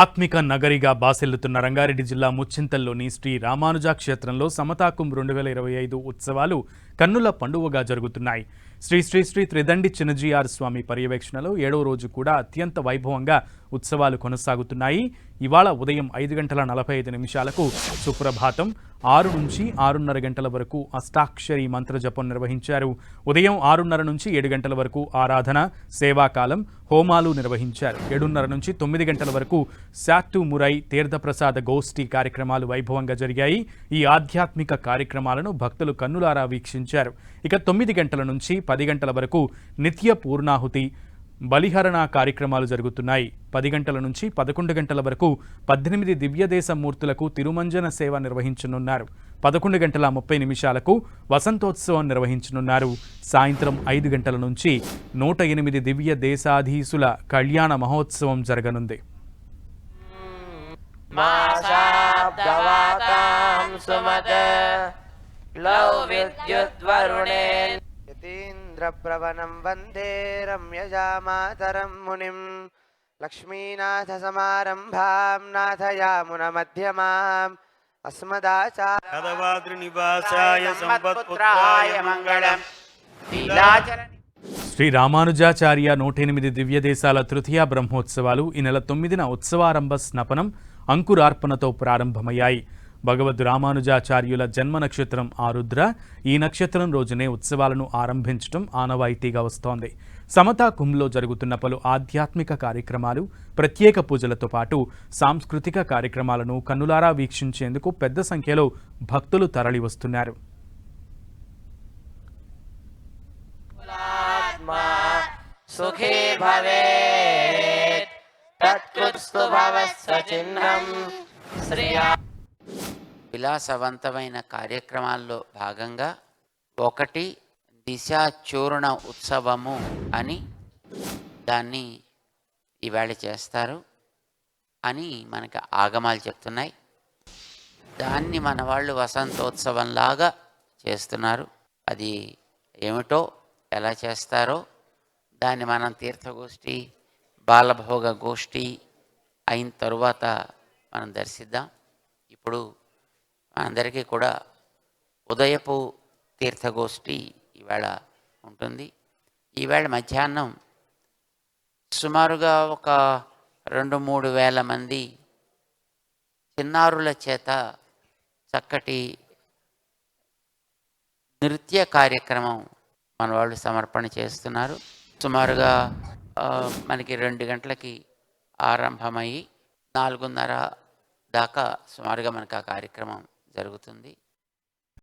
ఆత్మిక నగరిగా బాసెల్లుతున్న రంగారెడ్డి జిల్లా ముచ్చింతల్లోని శ్రీ రామానుజ క్షేత్రంలో సమతాకుంభ్ 2025 ఉత్సవాలు కన్నుల పండువగా జరుగుతున్నాయి. శ్రీ శ్రీ శ్రీ త్రిదండి చిన్నజీఆర్ స్వామి పర్యవేక్షణలో 7వ రోజు కూడా అత్యంత వైభవంగా ఉత్సవాలు కొనసాగుతున్నాయి. ఇవాళ ఉదయం 5:45 సుప్రభాతం, 6 నుంచి 6:30 గంటల వరకు అష్టాక్షరి మంత్రజపం నిర్వహించారు. ఉదయం 6:30 నుంచి 7 గంటల వరకు ఆరాధన, సేవాకాలం, హోమాలు నిర్వహించారు. 7:30 నుంచి 9 గంటల వరకు శాట్టు మురై తీర్థప్రసాద గోష్ఠి కార్యక్రమాలు వైభవంగా జరిగాయి. ఈ ఆధ్యాత్మిక కార్యక్రమాలను భక్తులు కన్నులారా వీక్షించారు. ఇక 9 గంటల నుంచి 10 గంటల వరకు నిత్య పూర్ణాహుతి, బలిహరణ కార్యక్రమాలు జరుగుతున్నాయి. 10 గంటల నుంచి 11 గంటల వరకు 18 దివ్యదేశ మూర్తులకు తిరుమంజన సేవ నిర్వహించనున్నారు. 11:30 వసంతోత్సవం నిర్వహించనున్నారు. సాయంత్రం 5 గంటల నుంచి 108 దివ్య దేశాధీశుల కళ్యాణ మహోత్సవం జరగనుంది. యతీంద్రప్రవణం వందే రమ్యజామాతరం మునిం లక్ష్మీనాథ సమారంభాం నాథయామున మధ్యమాం అస్మదాచార్యనివాసాయ సంపత్పుత్రాయ మంగళం. శ్రీ రామానుజాచార్య 108 దివ్య దేశాల తృతీయ బ్రహ్మోత్సవాలు ఈ నెల 9న ఉత్సవారంభ స్నపనం, అంకురార్పణతో ప్రారంభమయ్యాయి. భగవద్ రామానుజాచార్యుల జన్మ నక్షత్రం ఆరుద్ర. ఈ నక్షత్రం రోజునే ఉత్సవాలను ఆరంభించడం ఆనవాయితీగా వస్తోంది. సమతా కుంభ్లో జరుగుతున్న పలు ఆధ్యాత్మిక కార్యక్రమాలు, ప్రత్యేక పూజలతో పాటు సాంస్కృతిక కార్యక్రమాలను కన్నులారా వీక్షించేందుకు పెద్ద సంఖ్యలో భక్తులు తరలి వస్తున్నారు. విలాసవంతమైన కార్యక్రమాల్లో భాగంగా ఒకటి దిశాచూర్ణ ఉత్సవము అని దాన్ని ఈవేళ చేస్తారు అని మనకి ఆగమాలు చెప్తున్నాయి. దాన్ని మన వాళ్ళు వసంతోత్సవంలాగా చేస్తున్నారు. అది ఏమిటో ఎలా చేస్తారో దాన్ని మనం తీర్థగోష్ఠి, బాలభోగ గోష్ఠి అయిన తరువాత మనం దర్శిద్దాం. ఇప్పుడు అందరికీ కూడా ఉదయపు తీర్థగోష్ఠి ఈవేళ ఉంటుంది. ఈవేళ మధ్యాహ్నం సుమారుగా ఒక 2-3 వేల మంది చిన్నారుల చేత చక్కటి నృత్య కార్యక్రమం మన వాళ్ళు సమర్పణ చేస్తున్నారు. సుమారుగా మనకి 2 గంటలకి ఆరంభమయ్యి 4:30 దాకా సుమారుగా మనకు ఆ కార్యక్రమం జరుగుతుంది.